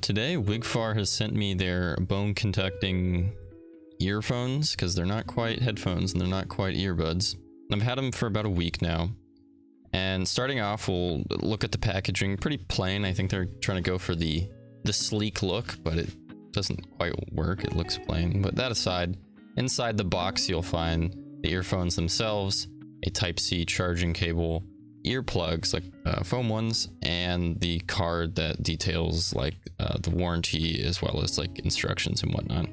Today, Wigfar has sent me their bone conducting earphones because they're not quite headphones and they're not quite earbuds. I've had them for about a week now. And starting off, we'll look at the packaging. Pretty plain. I think they're trying to go for the sleek look, but it doesn't quite work. It looks plain. But that aside, inside the box, you'll find the earphones themselves, a Type-C charging cable, earplugs, like foam ones, and the card that details like the warranty as well as like instructions and whatnot.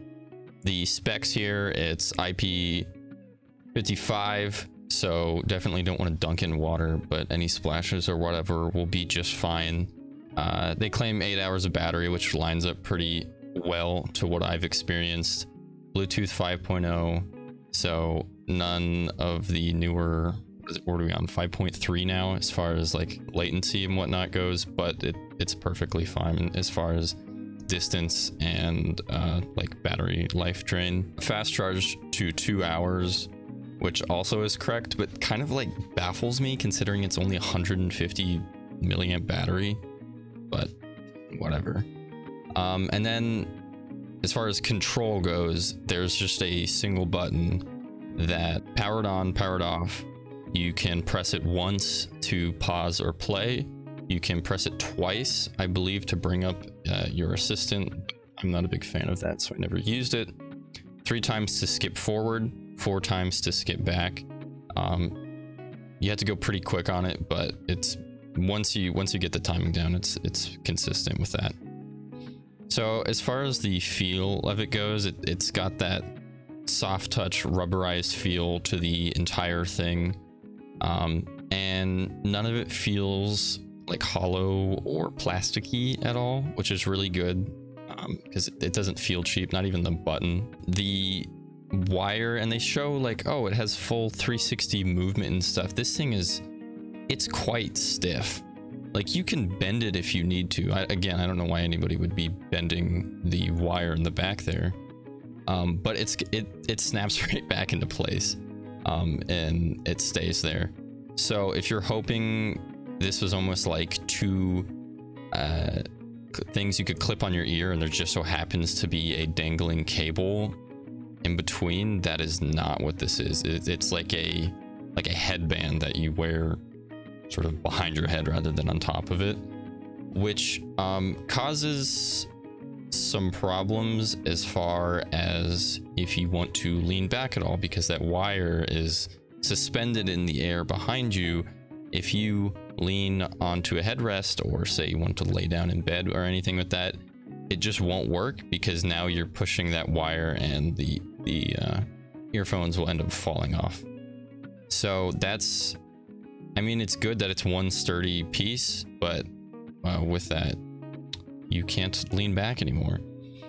The specs here, it's IP55, so definitely don't want to dunk in water, but any splashes or whatever will be just fine. They claim 8 hours of battery, which lines up pretty well to what I've experienced. Bluetooth 5.0, so none of the newer, what are we on, 5.3 now as far as like latency and whatnot goes, but it's perfectly fine as far as distance and like battery life drain. Fast charge to 2 hours, which also is correct, but kind of like baffles me considering it's only 150 milliamp battery, but whatever. And then as far as control goes, there's just a single button that powered on, powered off. You can press it once to pause or play. You can press it twice, I believe, to bring up your assistant. I'm not a big fan of that, so I never used it. 3 times to skip forward, 4 times to skip back. You have to go pretty quick on it, but it's once you get the timing down, it's consistent with that. So as far as the feel of it goes, it's got that soft touch rubberized feel to the entire thing. And none of it feels like hollow or plasticky at all, which is really good because it doesn't feel cheap, not even the button. The wire, and they show like, oh, it has full 360 movement and stuff. This thing it's quite stiff. Like you can bend it if you need to. Again, I don't know why anybody would be bending the wire in the back there. But it snaps right back into place. And it stays there. So if you're hoping this was almost like 2 things you could clip on your ear and there just so happens to be a dangling cable in between, that is not what this is. It's like a headband that you wear sort of behind your head rather than on top of it, which causes some problems as far as if you want to lean back at all, because that wire is suspended in the air behind you. If you lean onto a headrest, or say you want to lay down in bed or anything with that, it just won't work because now you're pushing that wire and the earphones will end up falling off. So that's, I mean, it's good that it's one sturdy piece, but with that, you can't lean back anymore.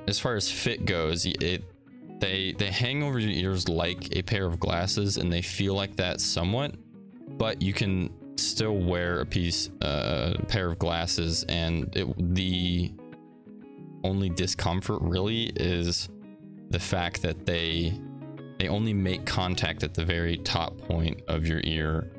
As far as fit goes, they hang over your ears like a pair of glasses, and they feel like that somewhat, but you can still wear a pair of glasses, and the only discomfort really is the fact that they only make contact at the very top point of your ear,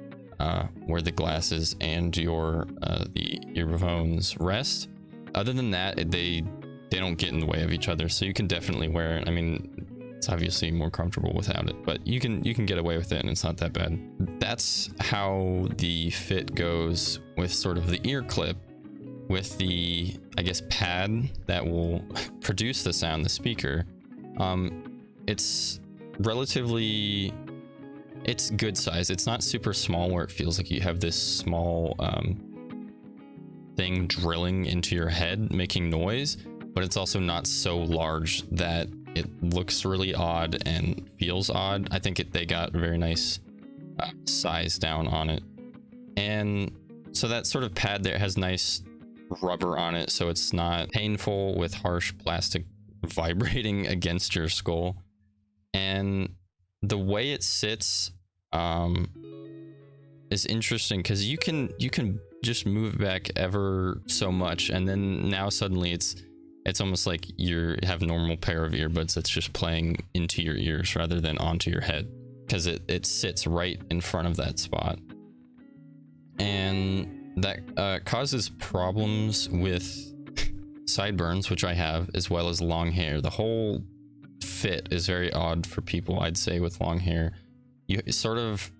where the glasses and the earphones rest. Other than that, they don't get in the way of each other, so you can definitely wear it. I mean, it's obviously more comfortable without it, but you can get away with it and it's not that bad. That's how the fit goes with sort of the ear clip, with the, I guess, pad that will produce the sound, the speaker. It's relatively, it's good size. It's not super small where it feels like you have this small thing drilling into your head making noise, but it's also not so large that it looks really odd and feels odd. I think they got a very nice size down on it, and so that sort of pad there has nice rubber on it, so it's not painful with harsh plastic vibrating against your skull. And the way it sits is interesting because you can just move back ever so much, and then now suddenly it's almost like you have a normal pair of earbuds that's just playing into your ears rather than onto your head, because it sits right in front of that spot. And that causes problems with sideburns, which I have, as well as long hair. The whole fit is very odd for people, I'd say, with long hair. You sort of,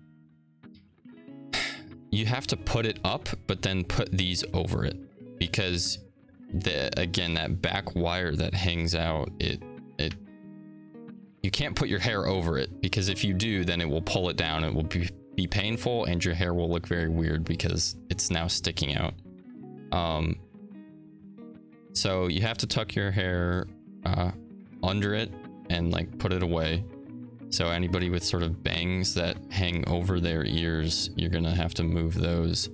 you have to put it up, but then put these over it, because again, that back wire that hangs out, you can't put your hair over it, because if you do, then it will pull it down. It will be painful, and your hair will look very weird because it's now sticking out. So you have to tuck your hair under it and like put it away. So anybody with sort of bangs that hang over their ears, you're gonna have to move those.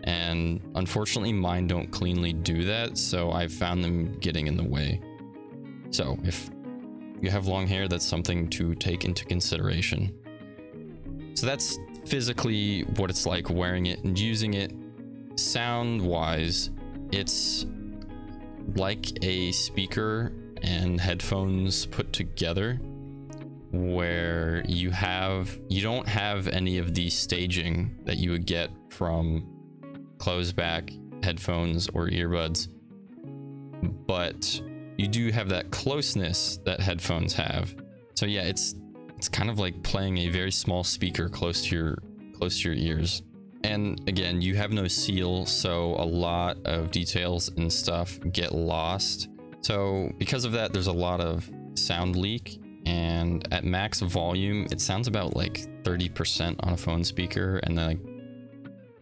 And unfortunately mine don't cleanly do that, so I've found them getting in the way. So if you have long hair, that's something to take into consideration. So that's physically what it's like wearing it and using it. Sound wise, it's like a speaker and headphones put together, where you don't have any of the staging that you would get from closed back headphones or earbuds, but you do have that closeness that headphones have. So yeah, it's kind of like playing a very small speaker close to your ears. And again, you have no seal, so a lot of details and stuff get lost. So because of that, there's a lot of sound leak, and at max volume, it sounds about like 30% on a phone speaker, and then like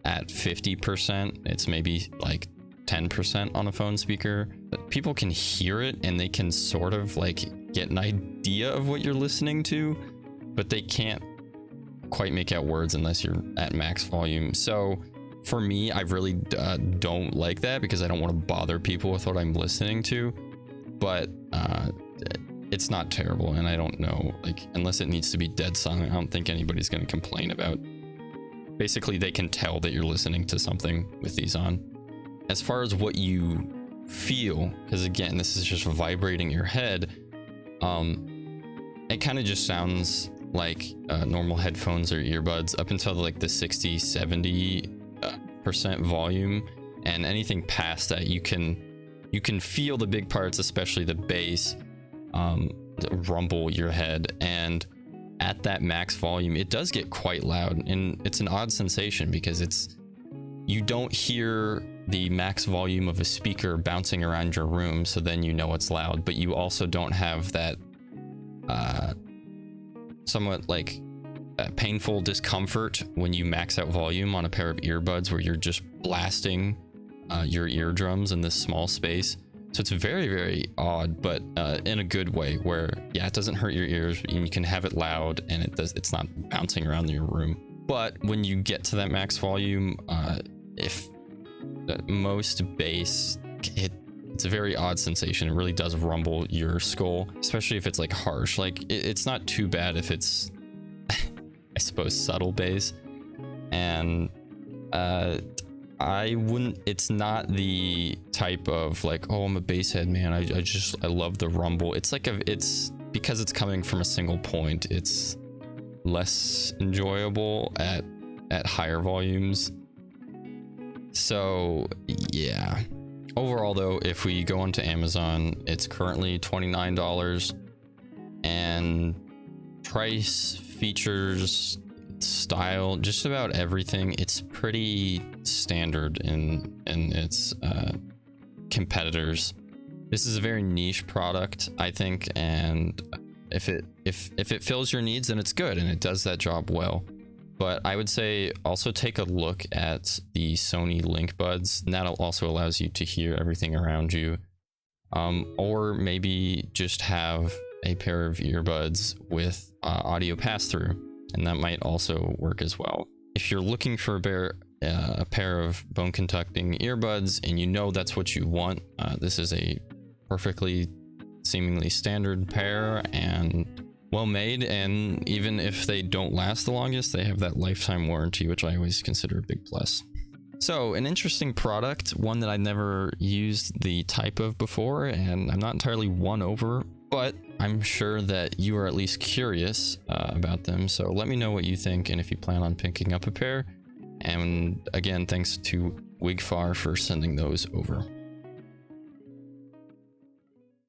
at 50%, it's maybe like 10% on a phone speaker. But people can hear it, and they can sort of like get an idea of what you're listening to, but they can't quite make out words unless you're at max volume. So for me, I really don't like that, because I don't want to bother people with what I'm listening to. But it's not terrible, and I don't know, like, unless it needs to be dead silent, I don't think anybody's going to complain about. Basically, they can tell that you're listening to something with these on. As far as what you feel, because again, this is just vibrating your head, it kind of just sounds like normal headphones or earbuds up until like the 60-70% volume, and anything past that, you can feel the big parts, especially the bass, rumble your head. And at that max volume, it does get quite loud, and it's an odd sensation, because you don't hear the max volume of a speaker bouncing around your room, so then you know it's loud, but you also don't have that somewhat like painful discomfort when you max out volume on a pair of earbuds, where you're just blasting your eardrums in this small space. So it's very, very odd, but in a good way, where yeah, it doesn't hurt your ears, and you can have it loud, and it's not bouncing around your room. But when you get to that max volume, if most bass, it's a very odd sensation. It really does rumble your skull, especially if it's like harsh. Like it's not too bad if it's I suppose subtle bass, and it's not the type of like, oh, I'm a bass head, man, I love the rumble. It's like it's because it's coming from a single point, it's less enjoyable at higher volumes. So yeah, overall though, if we go onto Amazon, it's currently $29, and price, features, style, just about everything, it's pretty standard in its competitors. This is a very niche product, I think, and if it fills your needs, then it's good, and it does that job well. But I would say also take a look at the Sony Link Buds, and that also allows you to hear everything around you. Or maybe just have a pair of earbuds with audio pass-through, and that might also work as well. If you're looking for a pair of bone conducting earbuds, and you know that's what you want, this is a perfectly seemingly standard pair and well made, and even if they don't last the longest, they have that lifetime warranty, which I always consider a big plus. So an interesting product, one that I never used the type of before, and I'm not entirely won over, but I'm sure that you are at least curious about them. So let me know what you think, and if you plan on picking up a pair. And again, thanks to Wigfar for sending those over.